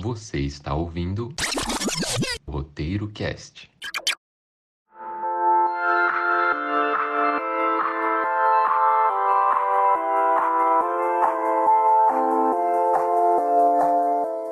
Você está ouvindo Roteiro Cast.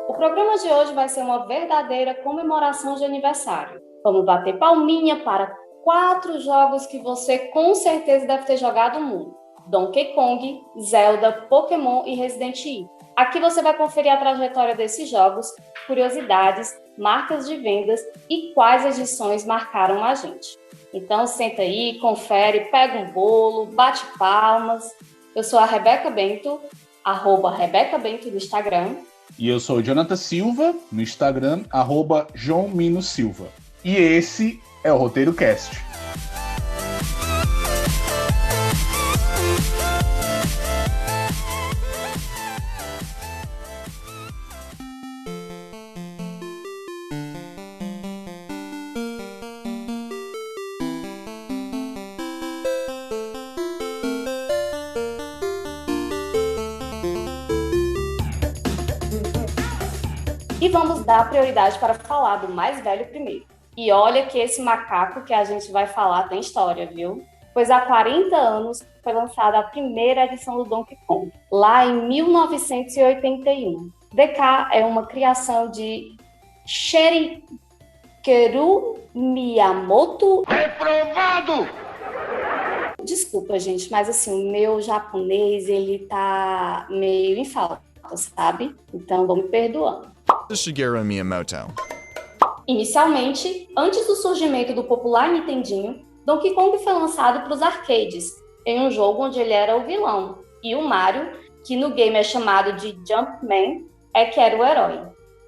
O programa de hoje vai ser uma verdadeira comemoração de aniversário. Vamos bater palminha para 4 jogos que você com certeza deve ter jogado muito: Donkey Kong, Zelda, Pokémon e Resident Evil. Aqui você vai conferir a trajetória desses jogos, curiosidades, marcas de vendas e quais edições marcaram a gente. Então senta aí, confere, pega um bolo, bate palmas. Eu sou a Rebeca Bento, @RebecaBento no Instagram. E eu sou o Jonathan Silva, no Instagram, @JoãoMinoSilva. E esse é o Roteiro Cast. E vamos dar prioridade para falar do mais velho primeiro. E olha que esse macaco que a gente vai falar tem história, viu? Pois há 40 anos foi lançada a primeira edição do Donkey Kong, lá em 1981. DK é uma criação de Shigeru Miyamoto. Reprovado! Desculpa, gente, mas assim, o meu japonês, ele tá meio em falta, sabe? Então, vão me perdoando. Shigeru Miyamoto. Inicialmente, antes do surgimento do popular Nintendinho, Donkey Kong foi lançado para os arcades, em um jogo onde ele era o vilão, e o Mario, que no game é chamado de Jumpman, é que era o herói.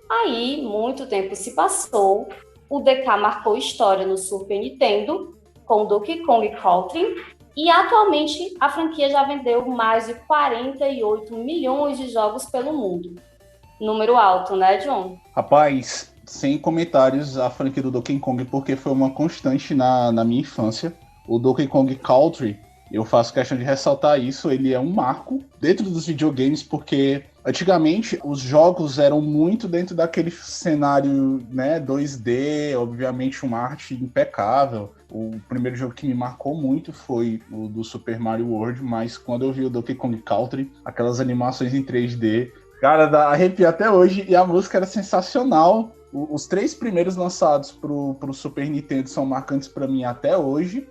Aí, muito tempo se passou, o DK marcou história no Super Nintendo, com Donkey Kong Country, e atualmente a franquia já vendeu mais de 48 milhões de jogos pelo mundo. Número alto, né, John? Rapaz, sem comentários a franquia do Donkey Kong, porque foi uma constante na minha infância. O Donkey Kong Country, eu faço questão de ressaltar isso, ele é um marco dentro dos videogames, porque antigamente os jogos eram muito dentro daquele cenário, né, 2D, obviamente uma arte impecável. O primeiro jogo que me marcou muito foi o do Super Mario World, mas quando eu vi o Donkey Kong Country, aquelas animações em 3D... Cara, dá arrepio até hoje, e a música era sensacional. Os 3 primeiros lançados pro Super Nintendo são marcantes pra mim até hoje.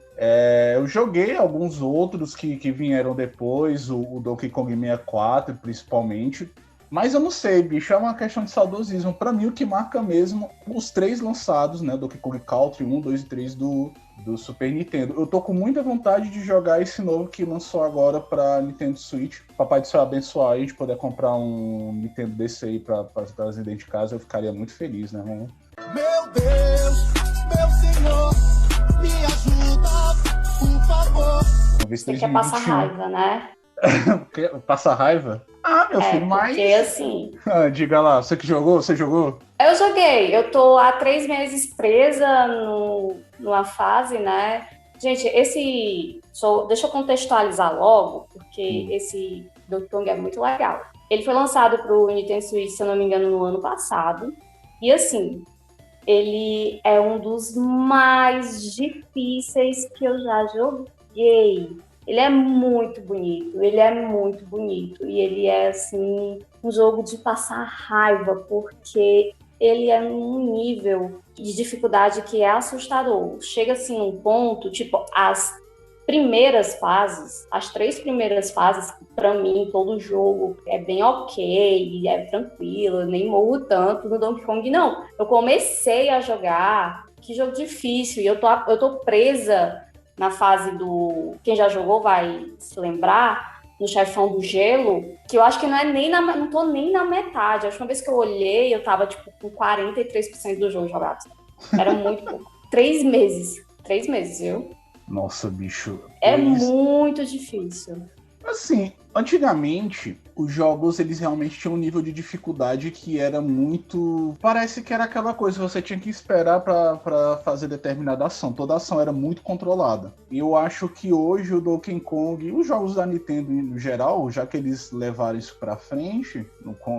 Eu joguei alguns outros que vieram depois, o Donkey Kong 64 principalmente. Mas eu não sei, bicho, é uma questão de saudosismo. Pra mim, o que marca mesmo, os 3 lançados, né, Donkey Kong Country 1, 2 e 3 do Super Nintendo. Eu tô com muita vontade de jogar esse novo que lançou agora pra Nintendo Switch. Papai do céu abençoar aí, de poder comprar um Nintendo desse aí pra trazer dentro de casa, eu ficaria muito feliz, né, mano? Meu Deus, meu Senhor, me ajuda, por favor. Você quer passar raiva, né? Passa raiva? Ah, meu filho, mas... porque assim... diga lá, você que jogou? Você jogou? Eu joguei. Eu tô há 3 meses presa numa fase, né? Gente, deixa eu contextualizar logo, porque esse Donkey Kong é muito legal. Ele foi lançado pro Nintendo Switch, se eu não me engano, no ano passado. E assim, ele é um dos mais difíceis que eu já joguei. Ele é muito bonito, e ele é, assim, um jogo de passar raiva, porque ele é num nível de dificuldade que é assustador. Chega, assim, num ponto, tipo, as 3 primeiras fases, pra mim, todo jogo é bem ok, é tranquilo, eu nem morro tanto. No Donkey Kong, não. Eu comecei a jogar, que jogo difícil, e eu tô presa na fase do... Quem já jogou vai se lembrar, no chefão do gelo, que eu acho que não tô nem na metade. A última vez que eu olhei, eu tava, tipo, com 43% do jogo jogado. Era muito pouco. 3 meses, viu? Nossa, bicho. É muito difícil. Assim, Antigamente, os jogos, eles realmente tinham um nível de dificuldade que era muito... Parece que era aquela coisa, você tinha que esperar pra fazer determinada ação. Toda ação era muito controlada. E eu acho que hoje o Donkey Kong, e os jogos da Nintendo no geral, já que eles levaram isso pra frente,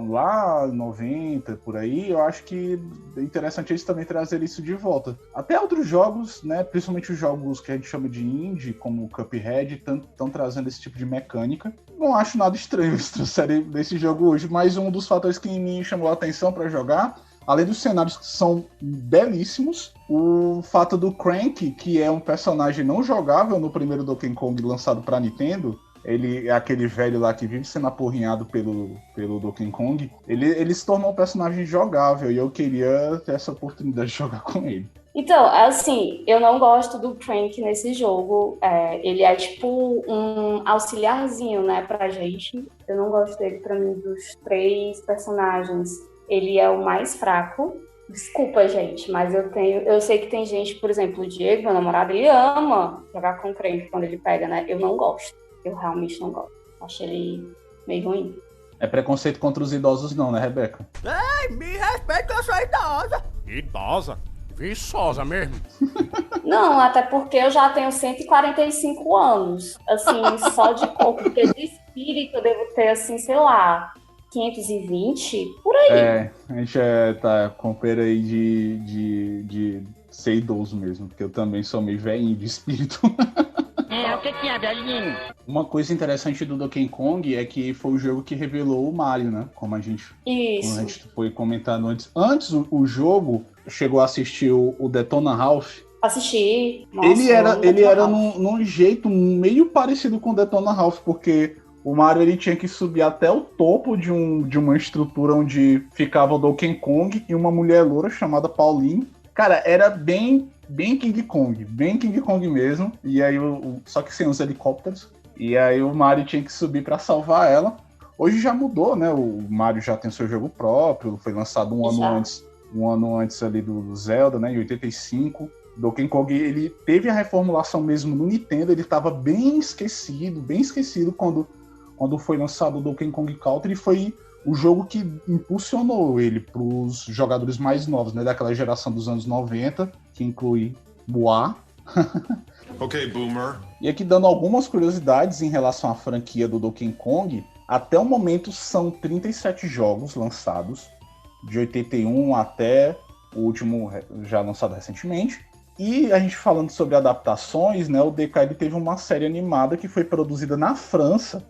lá 90, por aí, eu acho que é interessante eles também trazerem isso de volta. Até outros jogos, né, principalmente os jogos que a gente chama de indie, como o Cuphead, estão trazendo esse tipo de mecânica. Não acho nada estranho eles trouxerem desse jogo hoje, mas um dos fatores que me chamou a atenção para jogar, além dos cenários que são belíssimos, o fato do Crank, que é um personagem não jogável no primeiro Donkey Kong lançado para Nintendo, ele é aquele velho lá que vive sendo apurrinhado pelo Donkey Kong, ele se tornou um personagem jogável e eu queria ter essa oportunidade de jogar com ele. Então, assim, eu não gosto do Crank nesse jogo. Ele é tipo um auxiliarzinho, né, pra gente. Eu não gosto dele, pra mim, dos 3 personagens. Ele é o mais fraco. Desculpa, gente, mas eu sei que tem gente, por exemplo, o Diego, meu namorado, ele ama jogar com o Crank quando ele pega, né? Eu não gosto. Eu realmente não gosto. Acho ele meio ruim. É preconceito contra os idosos não, né, Rebeca? Ei, me respeita que eu sou idosa. Idosa? Viçosa mesmo. Não, até porque eu já tenho 145 anos, assim, só de corpo, porque de espírito eu devo ter, assim, sei lá, 520, por aí. A gente tá com pera aí de ser idoso mesmo, porque eu também sou meio velhinho de espírito. O que é, velhinho? Uma coisa interessante do Donkey Kong é que foi o jogo que revelou o Mario, né? Como a gente foi comentando antes. Antes, o jogo chegou a assistir o Detona Ralph. Assisti. Nossa, ele era num jeito meio parecido com o Detona Ralph, porque o Mario ele tinha que subir até o topo de uma estrutura onde ficava o Donkey Kong e uma mulher loura chamada Pauline. Cara, era bem King Kong mesmo. E aí, só que sem os helicópteros. E aí o Mario tinha que subir pra salvar ela. Hoje já mudou, né? O Mario já tem seu jogo próprio. Foi lançado um ano antes ali do Zelda, né? Em 85. Donkey Kong, ele teve a reformulação mesmo no Nintendo. Ele estava bem esquecido quando foi lançado o Donkey Kong Country. Foi o jogo que impulsionou ele para os jogadores mais novos, né? Daquela geração dos anos 90, que inclui Boa. Ok, boomer. E aqui dando algumas curiosidades em relação à franquia do Donkey Kong, até o momento são 37 jogos lançados, de 81 até o último já lançado recentemente. E a gente falando sobre adaptações, né, o DK ele teve uma série animada que foi produzida na França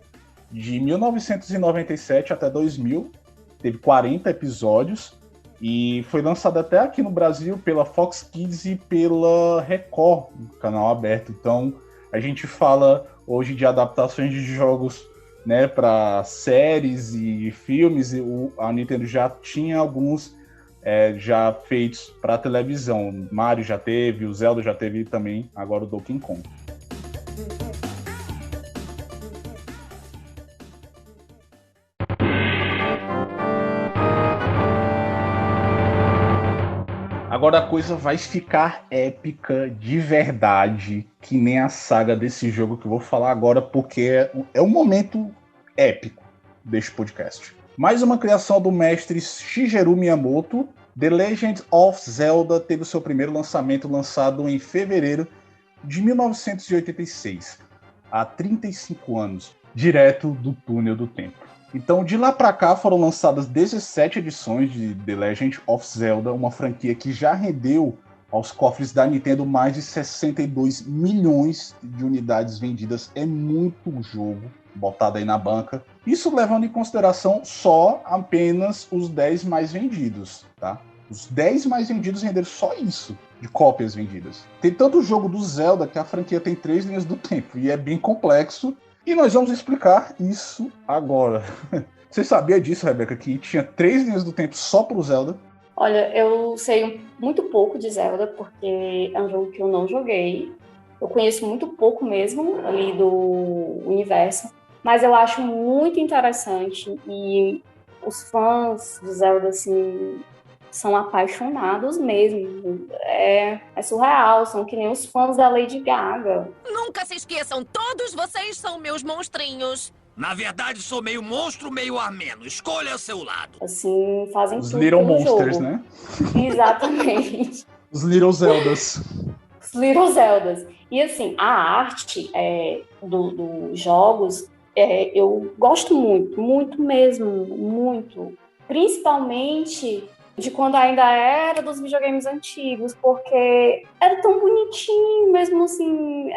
de 1997 até 2000, teve 40 episódios, e foi lançado até aqui no Brasil pela Fox Kids e pela Record, canal aberto. Então, a gente fala hoje de adaptações de jogos, né, para séries e filmes. A Nintendo já tinha alguns já feitos para televisão. Mario já teve, o Zelda já teve também, agora o Donkey Kong. Agora a coisa vai ficar épica de verdade, que nem a saga desse jogo que eu vou falar agora, porque é um momento épico deste podcast. Mais uma criação do mestre Shigeru Miyamoto, The Legend of Zelda teve o seu primeiro lançamento lançado em fevereiro de 1986, há 35 anos, direto do túnel do tempo. Então, de lá pra cá, foram lançadas 17 edições de The Legend of Zelda, uma franquia que já rendeu aos cofres da Nintendo mais de 62 milhões de unidades vendidas. É muito jogo botado aí na banca. Isso levando em consideração só apenas os 10 mais vendidos, tá? Os 10 mais vendidos renderam só isso, de cópias vendidas. Tem tanto jogo do Zelda que a franquia tem 3 linhas do tempo, e é bem complexo. E nós vamos explicar isso agora. Você sabia disso, Rebeca, que tinha 3 linhas do tempo só pro Zelda? Olha, eu sei muito pouco de Zelda, porque é um jogo que eu não joguei. Eu conheço muito pouco mesmo ali do universo, mas eu acho muito interessante. E os fãs do Zelda, assim, são apaixonados mesmo. É surreal, são que nem os fãs da Lady Gaga. Nunca se esqueçam, todos vocês são meus monstrinhos. Na verdade, sou meio monstro, meio ameno. Escolha seu lado. Assim, fazem Os tudo Little pelo Monsters, jogo. né? Exatamente. Os Little Zeldas. Os Little Zeldas. E assim, a arte dos jogos, eu gosto muito, muito mesmo, muito. Principalmente de quando ainda era dos videogames antigos, porque era tão bonitinho, mesmo assim,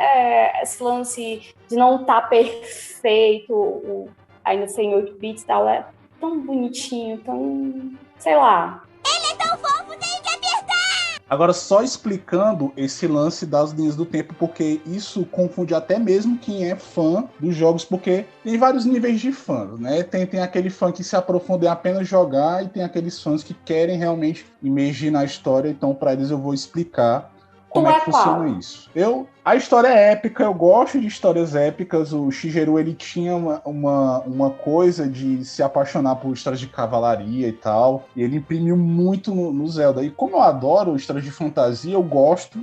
esse lance de não estar perfeito, ainda sem 8 bits e tal, é tão bonitinho, tão, sei lá. Agora, só explicando esse lance das linhas do tempo, porque isso confunde até mesmo quem é fã dos jogos, porque tem vários níveis de fãs, né? Tem aquele fã que se aprofunda em apenas jogar e tem aqueles fãs que querem realmente imergir na história, então para eles eu vou explicar como é que funciona isso. A história é épica, eu gosto de histórias épicas. O Shigeru, ele tinha uma coisa de se apaixonar por histórias de cavalaria e tal, e ele imprimiu muito no Zelda. E como eu adoro histórias de fantasia, eu gosto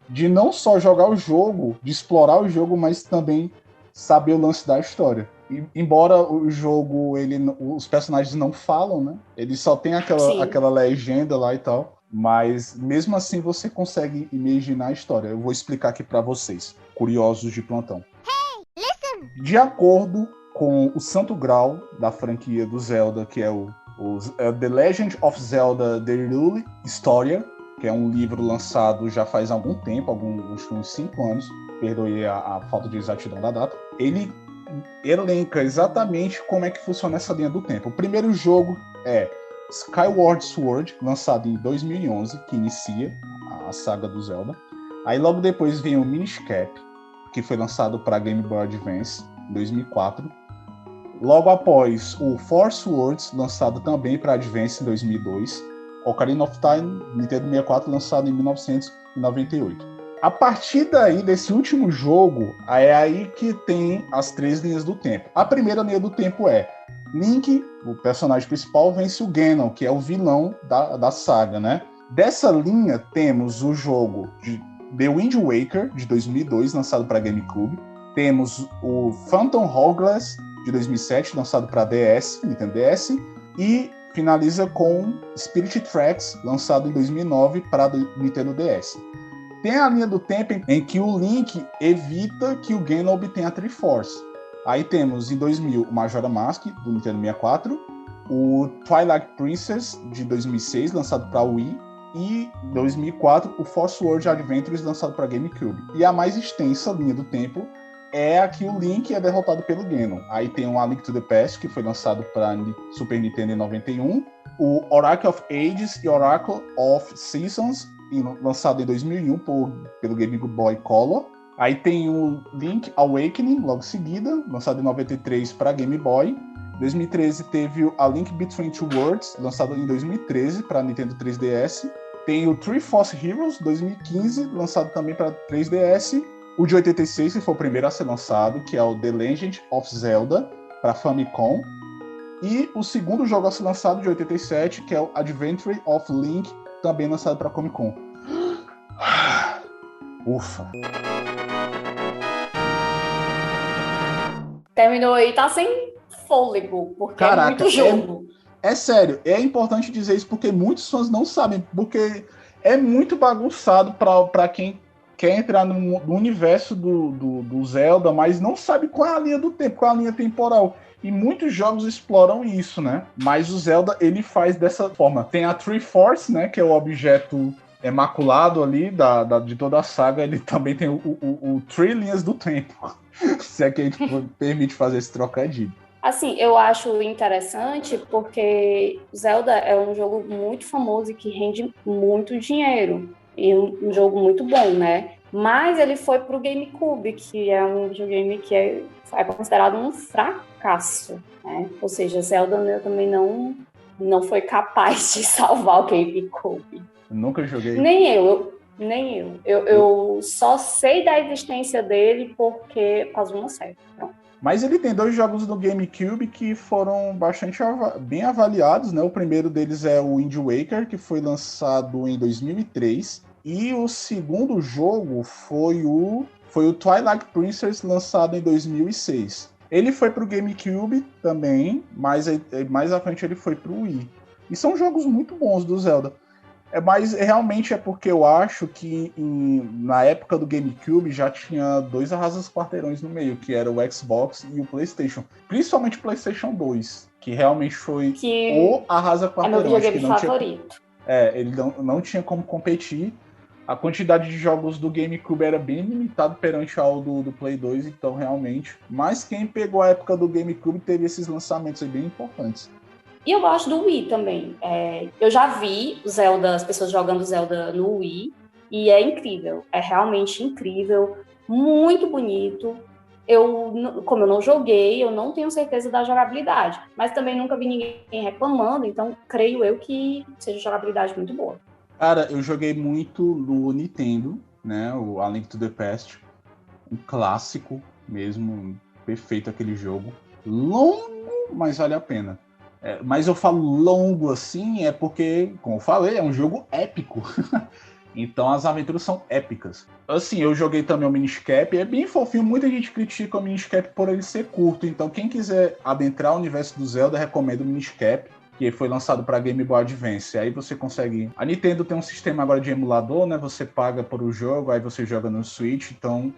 de não só jogar o jogo, de explorar o jogo, mas também saber o lance da história. E, embora o jogo, os personagens não falam, né? Eles só tem aquela legenda lá e tal. Mas, mesmo assim, você consegue imaginar a história. Eu vou explicar aqui para vocês, curiosos de plantão. De acordo com o Santo Graal da franquia do Zelda, que é o The Legend of Zelda The Hyrule Historia, que é um livro lançado já faz algum tempo, uns 5 anos, perdoe a falta de exatidão da data, ele elenca exatamente como é que funciona essa linha do tempo. O primeiro jogo é Skyward Sword, lançado em 2011, que inicia a saga do Zelda. Aí logo depois vem o Minish Cap, que foi lançado para Game Boy Advance em 2004. Logo após o Four Swords, lançado também para Advance em 2002. Ocarina of Time, Nintendo 64, lançado em 1998. A partir daí, desse último jogo, é aí que tem as 3 linhas do tempo. A primeira linha do tempo é Link, o personagem principal, vence o Ganon, que é o vilão da saga, né? Dessa linha, temos o jogo de The Wind Waker, de 2002, lançado para GameCube. Temos o Phantom Hourglass, de 2007, lançado para DS, Nintendo DS. E finaliza com Spirit Tracks, lançado em 2009 para Nintendo DS. Tem a linha do tempo em que o Link evita que o Ganon obtenha a Triforce. Aí temos, em 2000, o Majora Mask, do Nintendo 64, o Twilight Princess, de 2006, lançado para Wii, e, em 2004, o Four Sword Adventures, lançado para GameCube. E a mais extensa linha do tempo é a que o Link é derrotado pelo Ganon. Aí tem o A Link to the Past, que foi lançado para Super Nintendo em 91, o Oracle of Ages e Oracle of Seasons, lançado em 2001 pelo Game Boy Color. Aí tem o Link Awakening, logo em seguida, lançado em 93 para Game Boy. Em 2013 teve o A Link Between Two Worlds, lançado em 2013 para Nintendo 3DS. Tem o Triforce Heroes, 2015, lançado também para 3DS. O de 86, que foi o primeiro a ser lançado, que é o The Legend of Zelda, para Famicom. E o segundo jogo a ser lançado, de 87, que é o Adventure of Link, também lançado para Famicom. Ufa! Terminou aí, tá sem fôlego, porque Caraca, é muito jogo. É sério, é importante dizer isso porque muitos fãs não sabem, porque é muito bagunçado para quem quer entrar no universo do Zelda, mas não sabe qual é a linha do tempo, qual é a linha temporal. E muitos jogos exploram isso, né? Mas o Zelda, ele faz dessa forma. Tem a Triforce, né? Que é o objeto maculado ali de toda a saga. Ele também tem o Três Linhas do Tempo. Se é que a gente permite fazer esse trocadilho. Assim, eu acho interessante porque Zelda é um jogo muito famoso e que rende muito dinheiro. E um jogo muito bom, né? Mas ele foi pro GameCube, que é um videogame que é considerado um fracasso, né? Ou seja, Zelda também não foi capaz de salvar o GameCube. Nunca joguei. Nem eu. Eu só sei da existência dele porque faz uma série. Pronto. Mas ele tem 2 jogos no GameCube que foram bastante bem avaliados, né? O primeiro deles é o Wind Waker, que foi lançado em 2003. E o segundo jogo foi o Twilight Princess, lançado em 2006. Ele foi pro GameCube também, mas mais à frente ele foi pro Wii. E são jogos muito bons do Zelda. Mas realmente é porque eu acho que na época do GameCube já tinha 2 arrasas-quarteirões no meio, que era o Xbox e o PlayStation. Principalmente o PlayStation 2, que realmente foi o arrasa-quarteirão. É meu videogame favorito. Ele não tinha como competir. A quantidade de jogos do GameCube era bem limitada perante ao do Play 2, então realmente. Mas quem pegou a época do GameCube teve esses lançamentos aí bem importantes. E eu gosto do Wii também. Eu já vi o Zelda, as pessoas jogando Zelda no Wii, e é incrível. É realmente incrível, muito bonito. Como eu não joguei, eu não tenho certeza da jogabilidade, mas também nunca vi ninguém reclamando, então creio eu que seja jogabilidade muito boa. Cara, eu joguei muito no Nintendo, né? O A Link to the Past. Um clássico mesmo, perfeito aquele jogo. Longo, mas vale a pena. Mas eu falo longo assim, porque, como eu falei, é um jogo épico. Então as aventuras são épicas. Assim, eu joguei também o Minish Cap, é bem fofinho, muita gente critica o Minish Cap por ele ser curto. Então quem quiser adentrar o universo do Zelda, recomendo o Minish Cap, que foi lançado para Game Boy Advance. Aí você consegue... A Nintendo tem um sistema agora de emulador, né? Você paga por o jogo, aí você joga no Switch. Então,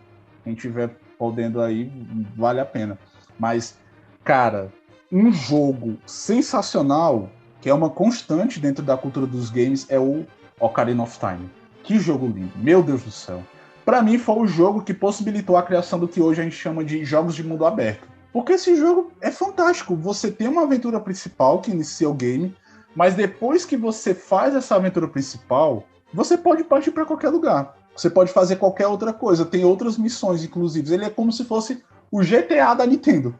quem tiver podendo aí, vale a pena. Mas, cara, um jogo sensacional, que é uma constante dentro da cultura dos games, é o Ocarina of Time. Que jogo lindo, meu Deus do céu. Para mim foi o jogo que possibilitou a criação do que hoje a gente chama de jogos de mundo aberto. Porque esse jogo é fantástico. Você tem uma aventura principal que inicia o game, mas depois que você faz essa aventura principal, você pode partir para qualquer lugar. Você pode fazer qualquer outra coisa. Tem outras missões, inclusive. Ele é como se fosse o GTA da Nintendo.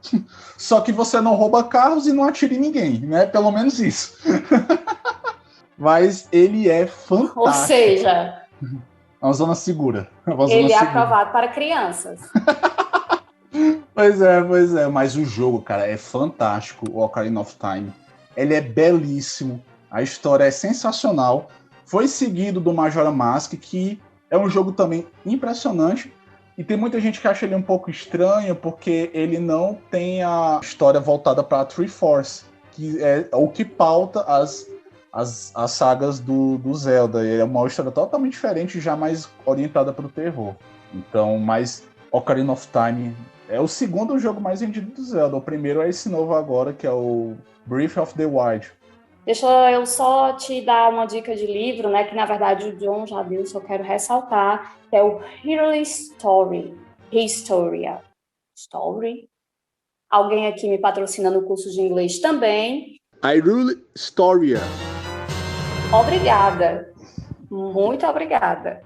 Só que você não rouba carros e não atira em ninguém, né? Pelo menos isso. Mas ele é fantástico. Ou seja, é uma zona segura. Ele é aprovado para crianças. Pois é. Mas o jogo, cara, é fantástico, o Ocarina of Time. Ele é belíssimo. A história é sensacional. Foi seguido do Majora Mask, que é um jogo também impressionante. E tem muita gente que acha ele um pouco estranho, porque ele não tem a história voltada para a Triforce, que é o que pauta as sagas do Zelda. Ele é uma história totalmente diferente, já mais orientada para o terror. Então, mas Ocarina of Time é o segundo jogo mais vendido do Zelda. O primeiro é esse novo agora, que é o Breath of the Wild. Deixa eu só te dar uma dica de livro, né? Que na verdade o John já deu, só quero ressaltar, que é o Historia. Story? Alguém aqui me patrocina no curso de inglês também. Hyrule Historia. Obrigada. Muito obrigada.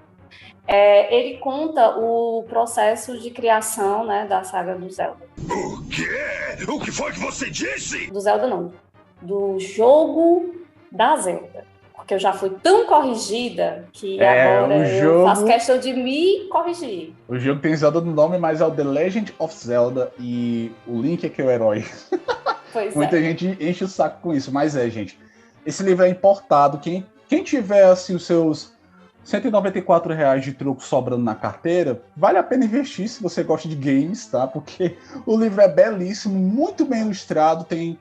Ele conta o processo de criação, né, da saga do Zelda. O quê? O que foi que você disse? Do Zelda não. Do jogo da Zelda. Porque eu já fui tão corrigida que agora eu faço questão de me corrigir. O jogo tem Zelda no nome, mas é o The Legend of Zelda e o Link é que é o herói. Muita gente enche o saco com isso, mas gente. Esse livro é importado. Quem tiver assim, os seus R$194 de troco sobrando na carteira, vale a pena investir se você gosta de games, tá? Porque o livro é belíssimo, muito bem ilustrado, tem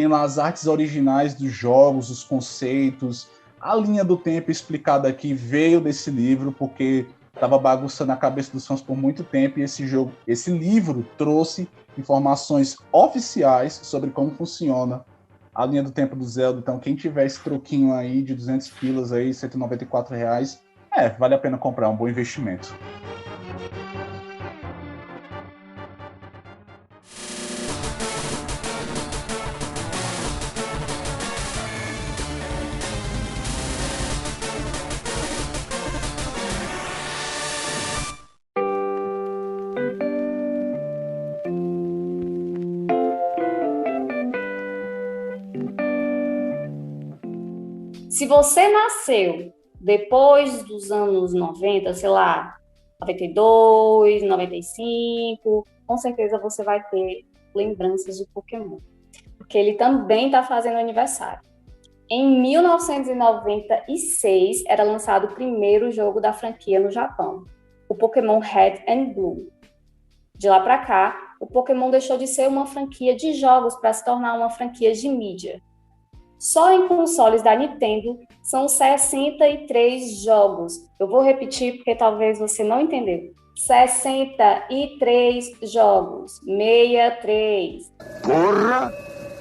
lá as artes originais dos jogos, os conceitos, a linha do tempo explicada aqui veio desse livro, porque estava bagunçando a cabeça dos fãs por muito tempo, e esse livro trouxe informações oficiais sobre como funciona a linha do tempo do Zelda. Então quem tiver esse troquinho aí de 200 pilas aí, R$194, vale a pena comprar, um bom investimento. Se você nasceu depois dos anos 90, sei lá, 92, 95, com certeza você vai ter lembranças de Pokémon. Porque ele também está fazendo aniversário. Em 1996, era lançado o primeiro jogo da franquia no Japão, o Pokémon Red and Blue. De lá para cá, o Pokémon deixou de ser uma franquia de jogos para se tornar uma franquia de mídia. Só em consoles da Nintendo são 63 jogos. Eu vou repetir porque talvez você não entendeu. 63 jogos. 63. Porra!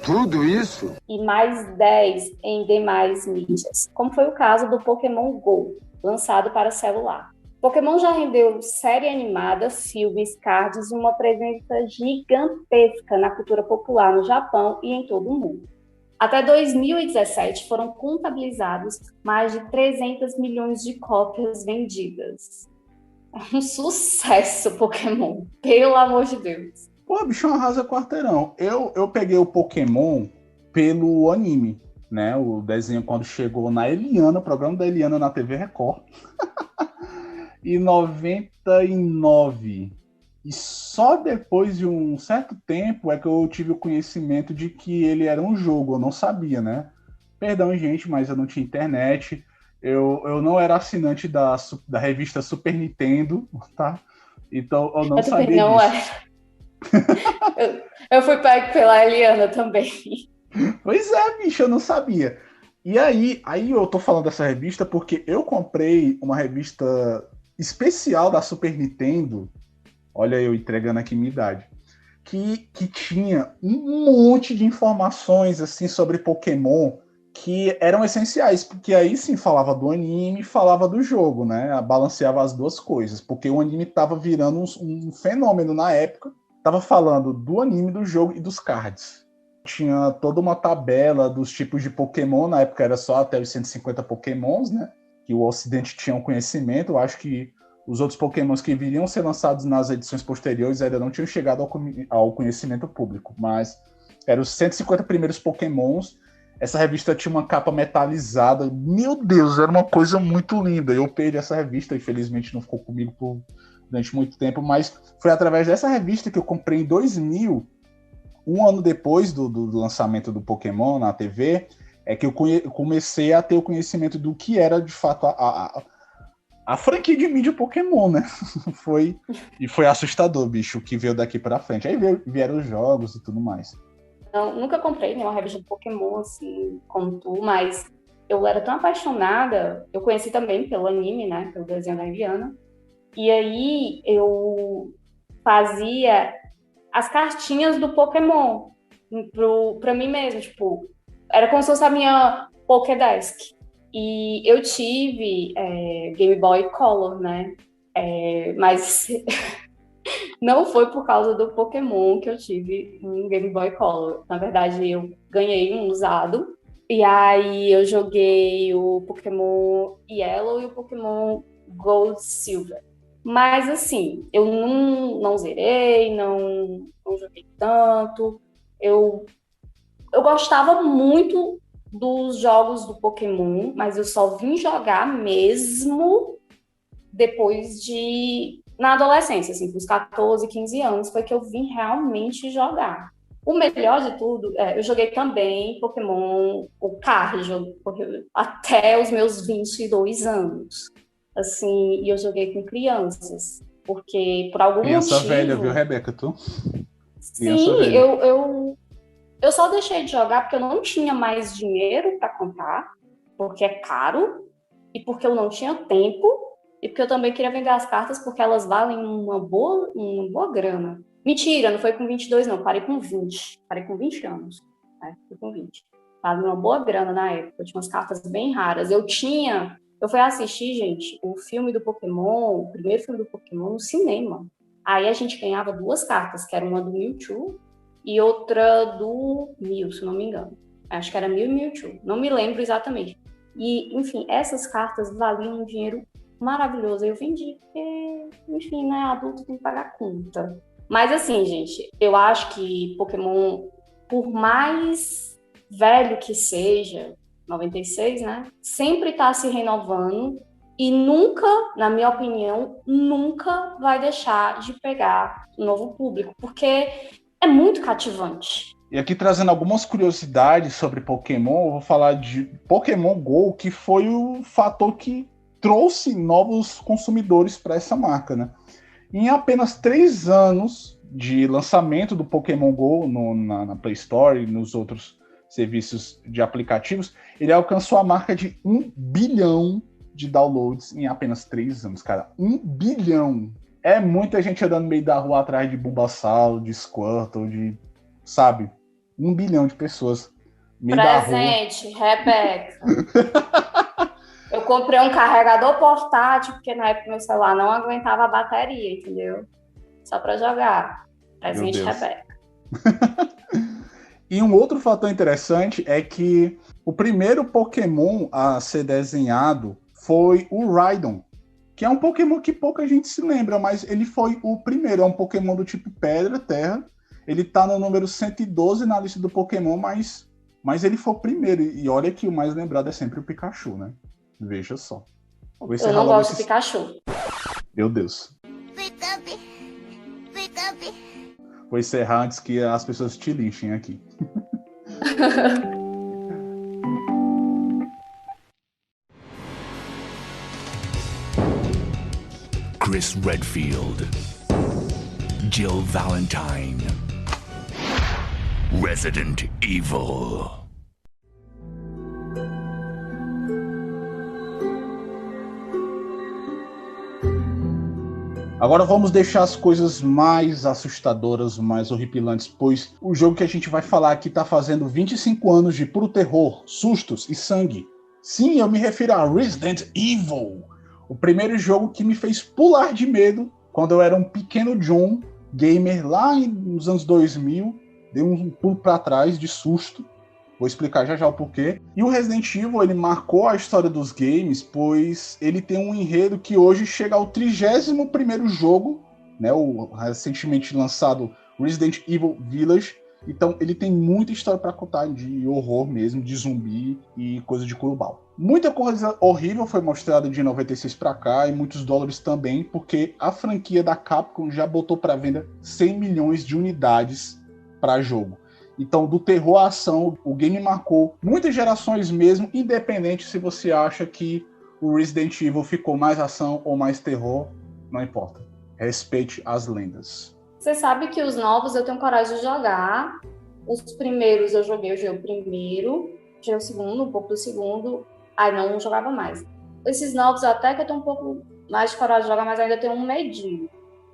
Tudo isso? E mais 10 em demais mídias. Como foi o caso do Pokémon GO, lançado para celular. Pokémon já rendeu série animada, filmes, cards e uma presença gigantesca na cultura popular no Japão e em todo o mundo. Até 2017 foram contabilizados mais de 300 milhões de cópias vendidas. É um sucesso Pokémon, pelo amor de Deus. Pô, bichão arrasa quarteirão. Eu peguei o Pokémon pelo anime, né? O desenho quando chegou na Eliana, o programa da Eliana na TV Record. Em 99. E só depois de um certo tempo é que eu tive o conhecimento de que ele era um jogo. Eu não sabia, né? Perdão, gente, mas eu não tinha internet. Eu não era assinante da revista Super Nintendo, tá? Então eu não sabia não disso. Eu fui pego pela Eliana também. Pois é, bicho, eu não sabia. E aí eu tô falando dessa revista porque eu comprei uma revista especial da Super Nintendo, olha eu entregando aqui minha idade, que tinha um monte de informações assim sobre Pokémon que eram essenciais, porque aí sim falava do anime e falava do jogo, né? Balanceava as duas coisas, porque o anime tava virando um fenômeno na época, tava falando do anime, do jogo e dos cards. Tinha toda uma tabela dos tipos de Pokémon, na época era só até os 150 Pokémons, né? Que o Ocidente tinha um conhecimento. Eu acho que os outros Pokémons que viriam ser lançados nas edições posteriores ainda não tinham chegado ao conhecimento público, mas eram os 150 primeiros Pokémons. Essa revista tinha uma capa metalizada. Meu Deus, era uma coisa muito linda. Eu perdi essa revista, infelizmente não ficou comigo durante muito tempo, mas foi através dessa revista que eu comprei em 2000, um ano depois do lançamento do Pokémon na TV, é que eu comecei a ter o conhecimento do que era, de fato, a franquia de mídia Pokémon, né? Foi assustador, bicho, o que veio daqui pra frente. Aí vieram os jogos e tudo mais. Não, nunca comprei nenhuma revista de Pokémon, assim, como tu, mas eu era tão apaixonada, eu conheci também pelo anime, né, pelo desenho da Eliana, e aí eu fazia as cartinhas do Pokémon pra mim mesma, tipo, era como se fosse a minha Pokédex. E eu tive Game Boy Color, né? Mas não foi por causa do Pokémon que eu tive um Game Boy Color. Na verdade, eu ganhei um usado. E aí eu joguei o Pokémon Yellow e o Pokémon Gold Silver. Mas assim, eu não zerei, não joguei tanto. Eu gostava muito dos jogos do Pokémon, mas eu só vim jogar mesmo depois na adolescência, assim, com os 14, 15 anos, foi que eu vim realmente jogar. O melhor de tudo, eu joguei também Pokémon, o card, até os meus 22 anos. Assim, e eu joguei com crianças, porque por algum Criança motivo... velha, viu, Rebeca, tu? Sim, eu só deixei de jogar porque eu não tinha mais dinheiro para comprar, porque é caro, e porque eu não tinha tempo, e porque eu também queria vender as cartas porque elas valem uma boa grana. Mentira, não foi com 22 não, parei com 20 anos, fui com 20. Vale uma boa grana na época, eu tinha umas cartas bem raras. Eu fui assistir, gente, o filme do Pokémon, o primeiro filme do Pokémon no cinema. Aí a gente ganhava 2 cartas, que era uma do Mewtwo e outra do Mew, se não me engano. Acho que era Mew e Mewtwo, não me lembro exatamente. E, enfim, essas cartas valiam um dinheiro maravilhoso. Eu vendi porque, enfim, né, adulto tem que pagar conta. Mas assim, gente, eu acho que Pokémon, por mais velho que seja, 96, né, sempre tá se renovando e nunca, na minha opinião, nunca vai deixar de pegar um novo público, porque é muito cativante. E aqui trazendo algumas curiosidades sobre Pokémon, eu vou falar de Pokémon GO, que foi o fator que trouxe novos consumidores para essa marca, né? Em apenas 3 anos de lançamento do Pokémon GO na Play Store e nos outros serviços de aplicativos, ele alcançou a marca de 1 bilhão de downloads em apenas 3 anos, cara. 1 bilhão! É muita gente andando no meio da rua atrás de Bulbasaur, de Squirtle, de... sabe? 1 bilhão de pessoas no meio da rua. Presente, Rebeca. Eu comprei um carregador portátil, porque na época meu celular não aguentava a bateria, entendeu? Só pra jogar. Presente, Rebeca. E um outro fator interessante é que o primeiro Pokémon a ser desenhado foi o Rhydon, que é um Pokémon que pouca gente se lembra, mas ele foi o primeiro. É um Pokémon do tipo Pedra, Terra. Ele tá no número 112 na lista do Pokémon, mas ele foi o primeiro. E olha que o mais lembrado é sempre o Pikachu, né? Veja só. Eu não gosto de Pikachu. Meu Deus. Vou encerrar antes que as pessoas te linchem aqui. Chris Redfield, Jill Valentine, Resident Evil. Agora vamos deixar as coisas mais assustadoras, mais horripilantes, pois o jogo que a gente vai falar aqui está fazendo 25 anos de puro terror, sustos e sangue. Sim, eu me refiro a Resident Evil, o primeiro jogo que me fez pular de medo quando eu era um pequeno John, gamer, lá nos anos 2000, dei um pulo para trás de susto. Vou explicar já o porquê. E o Resident Evil, ele marcou a história dos games, pois ele tem um enredo que hoje chega ao 31º jogo, né, o recentemente lançado Resident Evil Village. Então ele tem muita história para contar de horror mesmo, de zumbi e coisa de curubal. Muita coisa horrível foi mostrada de 96 para cá e muitos dólares também, porque a franquia da Capcom já botou para venda 100 milhões de unidades para jogo. Então, do terror à ação, o game marcou muitas gerações mesmo, independente se você acha que o Resident Evil ficou mais ação ou mais terror, não importa. Respeite as lendas. Você sabe que os novos eu tenho coragem de jogar. Os primeiros eu joguei o primeiro, joguei o segundo, um pouco do segundo, aí não jogava mais. Esses novos até que eu tenho um pouco mais de coragem de jogar, mas ainda tenho um medinho.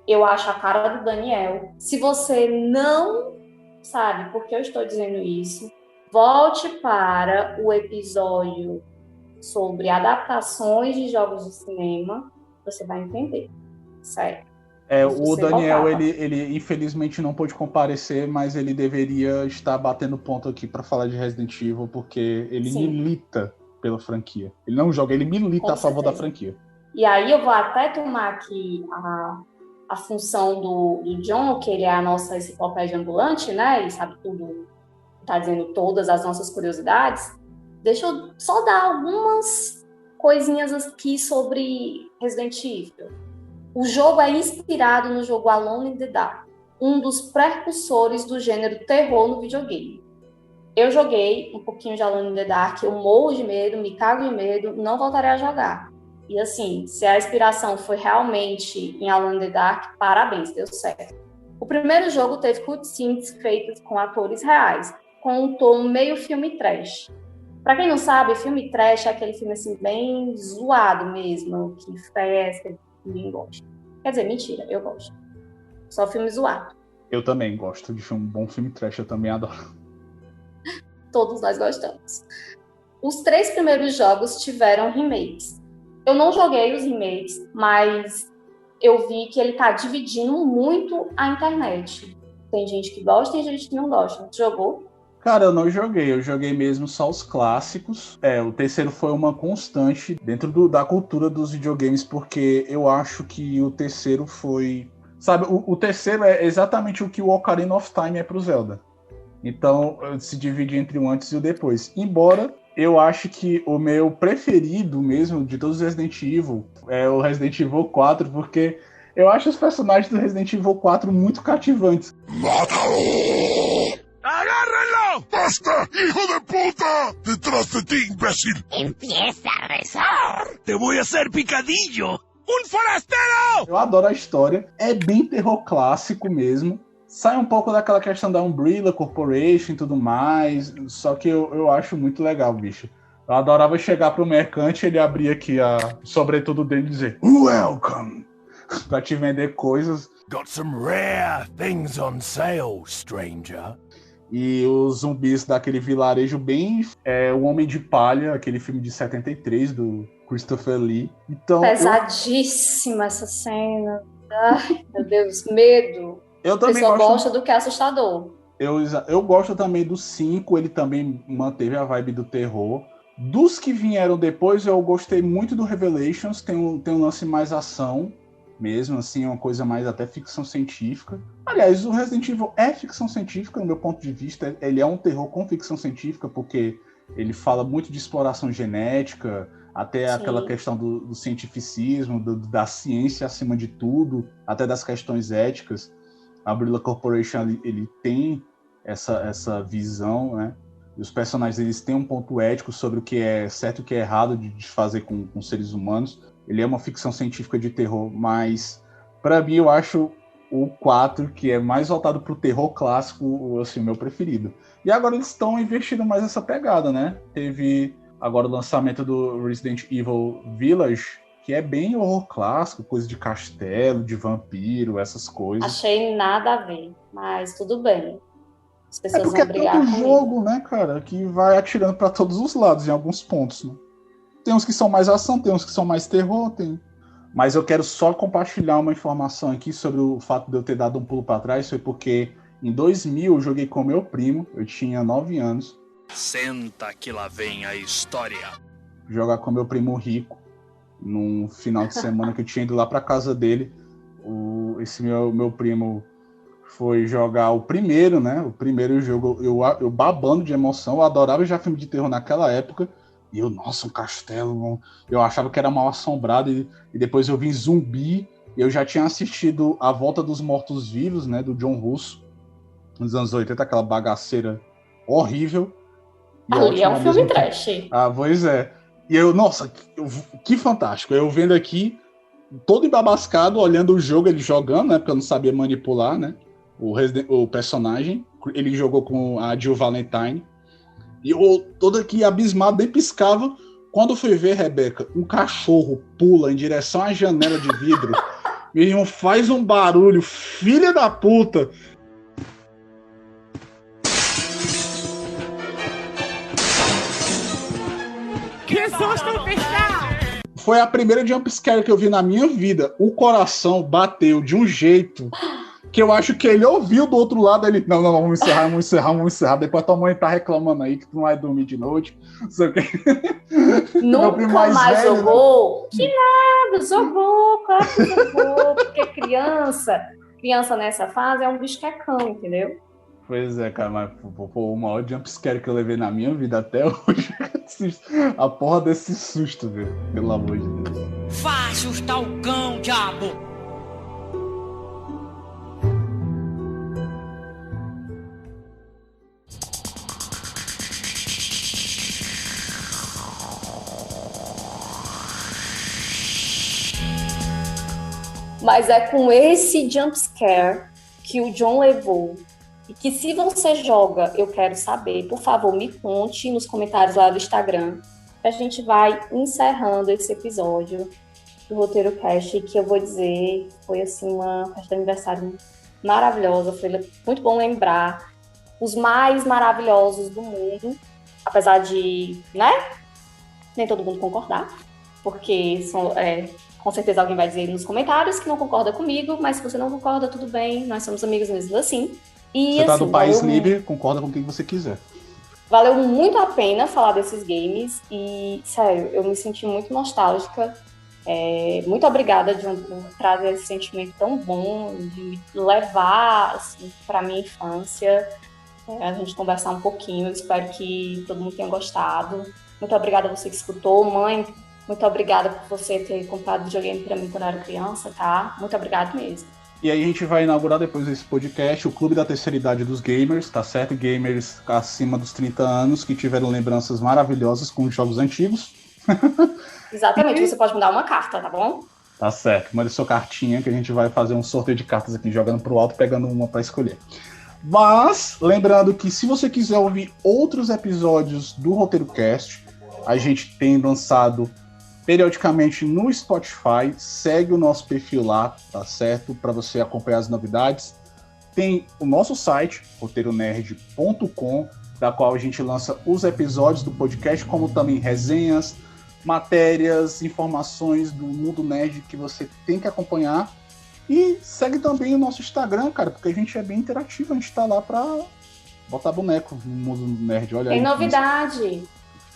Eu acho a cara do Daniel. Se você não sabe por que eu estou dizendo isso, volte para o episódio sobre adaptações de jogos de cinema, você vai entender. Sério. O Daniel, ele infelizmente não pôde comparecer, mas ele deveria estar batendo ponto aqui para falar de Resident Evil, porque ele milita pela franquia. Ele não joga, ele milita a favor da franquia. E aí eu vou até tomar aqui a função do John, que ele é a nossa enciclopédia ambulante, né? Ele sabe tudo, tá dizendo todas as nossas curiosidades. Deixa eu só dar algumas coisinhas aqui sobre Resident Evil. O jogo é inspirado no jogo Alone in the Dark, um dos precursores do gênero terror no videogame. Eu joguei um pouquinho de Alone in the Dark, eu morro de medo, me cago de medo, não voltarei a jogar. E assim, se a inspiração foi realmente em Alone in the Dark, parabéns, deu certo. O primeiro jogo teve cutscenes feitas com atores reais, com um tom meio filme trash. Pra quem não sabe, filme trash é aquele filme assim bem zoado mesmo, que fresca, que ninguém gosta. Quer dizer, mentira, eu gosto. Só filme zoado. Eu também gosto de um bom filme trash, eu também adoro. Todos nós gostamos. Os 3 primeiros jogos tiveram remakes. Eu não joguei os remakes, mas eu vi que ele tá dividindo muito a internet. Tem gente que gosta e tem gente que não gosta. Você jogou? Cara, eu não joguei. Eu joguei mesmo só os clássicos. O terceiro foi uma constante dentro da cultura dos videogames, porque eu acho que o terceiro foi... Sabe, o terceiro é exatamente o que o Ocarina of Time é pro Zelda. Então, se divide entre o antes e o depois. Embora... eu acho que o meu preferido mesmo de todos os Resident Evil é o Resident Evil 4, porque eu acho os personagens do Resident Evil 4 muito cativantes. ¡Mátalo! ¡Agárrenlo! ¡Basta, hijo de puta! ¡Detrás de ti, imbécil! Empieza a rezar. ¡Te voy a hacer picadillo! Um forasteiro! Eu adoro a história. É bem terror clássico mesmo. Sai um pouco daquela questão da Umbrella Corporation e tudo mais. Só que eu acho muito legal, bicho. Eu adorava chegar pro mercante, ele abrir aqui a sobretudo dele e dizer Welcome! Pra te vender coisas. Got some rare things on sale, stranger. E os zumbis daquele vilarejo bem... O Homem de Palha, aquele filme de 73 do Christopher Lee. Então, pesadíssima essa cena. Ai, meu Deus, medo. Eu também gosto do que é assustador. Eu gosto também do 5, ele também manteve a vibe do terror. Dos que vieram depois, eu gostei muito do Revelations, tem um lance mais ação mesmo, assim, uma coisa mais até ficção científica. Aliás, o Resident Evil é ficção científica, no meu ponto de vista, ele é um terror com ficção científica, porque ele fala muito de exploração genética, até aquela questão do cientificismo, da ciência acima de tudo, até das questões éticas. A Umbrella Corporation, ele tem essa visão, né? E os personagens, eles têm um ponto ético sobre o que é certo e o que é errado de fazer com seres humanos. Ele é uma ficção científica de terror, mas para mim eu acho o 4, que é mais voltado pro terror clássico, assim, o meu preferido. E agora eles estão investindo mais nessa pegada, né? Teve agora o lançamento do Resident Evil Village, que é bem horror clássico, coisa de castelo, de vampiro, essas coisas. Achei nada a ver, mas tudo bem. As pessoas porque vão brigar é todo comigo. jogo, né, cara, que vai atirando para todos os lados em alguns pontos, né? Tem uns que são mais ação, tem uns que são mais terror, Mas eu quero só compartilhar uma informação aqui sobre o fato de eu ter dado um pulo para trás. Foi porque em 2000 eu joguei com meu primo, eu tinha 9 anos. Senta que lá vem a história. Jogar com meu primo rico, num final de semana que eu tinha ido lá para casa dele. Esse meu primo foi jogar o primeiro, né? O primeiro jogo, eu babando de emoção. Eu adorava já filme de terror naquela época. E eu, nossa, um castelo. Eu achava que era mal assombrado. E depois eu vi zumbi. Eu já tinha assistido A Volta dos Mortos-Vivos, né? Do John Russo. Nos anos 80, aquela bagaceira horrível. Ali é um filme trash. Ah, pois é. E eu, nossa, que fantástico. Eu vendo aqui, todo embabascado, olhando o jogo, ele jogando, né? Porque eu não sabia manipular, né? O personagem. Ele jogou com a Jill Valentine. E eu todo aqui abismado, nem piscava. Quando fui ver, Rebeca, um cachorro pula em direção à janela de vidro. Meu irmão faz um barulho, filha da puta. Que susto, pessoal! Foi a primeira jumpscare que eu vi na minha vida. O coração bateu de um jeito que eu acho que ele ouviu do outro lado. Ele, não, vamos encerrar. Depois tua mãe tá reclamando aí que tu não vai dormir de noite. Não sei o que. Nunca mais velho, jogou? Né? Que nada, jogou, claro que jogou. Porque criança nessa fase é um bicho que é cão, entendeu? Pois é, cara, mas o maior jumpscare que eu levei na minha vida até hoje. A porra desse susto, velho. Pelo amor de Deus. Vá assustar o cão, diabo! Mas é com esse jumpscare que o John levou. E que se você joga, eu quero saber. Por favor, me conte nos comentários lá do Instagram. A gente vai encerrando esse episódio do Roteiro Cast, que eu vou dizer, foi assim uma festa de aniversário maravilhosa. Foi muito bom lembrar os mais maravilhosos do mundo. Apesar de, né? Nem todo mundo concordar. Porque com certeza alguém vai dizer nos comentários que não concorda comigo, mas se você não concorda, tudo bem, nós somos amigos mesmo assim. E, você tá assim, no país livre, concorda com quem você quiser. Valeu muito a pena falar desses games e, sério, eu me senti muito nostálgica. Muito obrigada de trazer esse sentimento tão bom, de me levar assim, pra minha infância, a gente conversar um pouquinho. Eu espero que todo mundo tenha gostado. Muito obrigada a você que escutou. Mãe, muito obrigada por você ter comprado videogame pra mim quando eu era criança, tá? Muito obrigada mesmo. E aí a gente vai inaugurar depois desse podcast o Clube da Terceira Idade dos Gamers, tá certo? Gamers acima dos 30 anos que tiveram lembranças maravilhosas com jogos antigos. Exatamente, você pode me dar uma carta, tá bom? Tá certo, mande sua cartinha que a gente vai fazer um sorteio de cartas aqui, jogando pro alto, pegando uma para escolher. Mas, lembrando que se você quiser ouvir outros episódios do Roteiro Cast, a gente tem lançado periodicamente no Spotify, segue o nosso perfil lá, tá certo? Para você acompanhar as novidades. Tem o nosso site, roteironerd.com, da qual a gente lança os episódios do podcast, como também resenhas, matérias, informações do mundo nerd que você tem que acompanhar. E segue também o nosso Instagram, cara, porque a gente é bem interativo, a gente tá lá pra botar boneco no mundo nerd. Olha tem aí, novidade.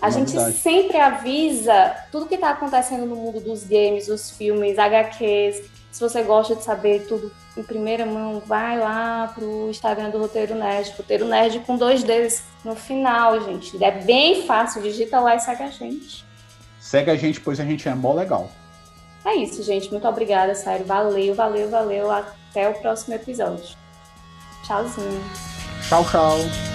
A gente sempre avisa tudo que tá acontecendo no mundo dos games, dos filmes, HQs. Se você gosta de saber tudo em primeira mão, vai lá pro Instagram do Roteiro Nerd. Roteiro Nerd com 2 Ds no final, gente. É bem fácil, digita lá e segue a gente. Segue a gente, pois a gente é mó legal. É isso, gente. Muito obrigada, sério. Valeu, valeu, valeu. Até o próximo episódio. Tchauzinho. Tchau, tchau.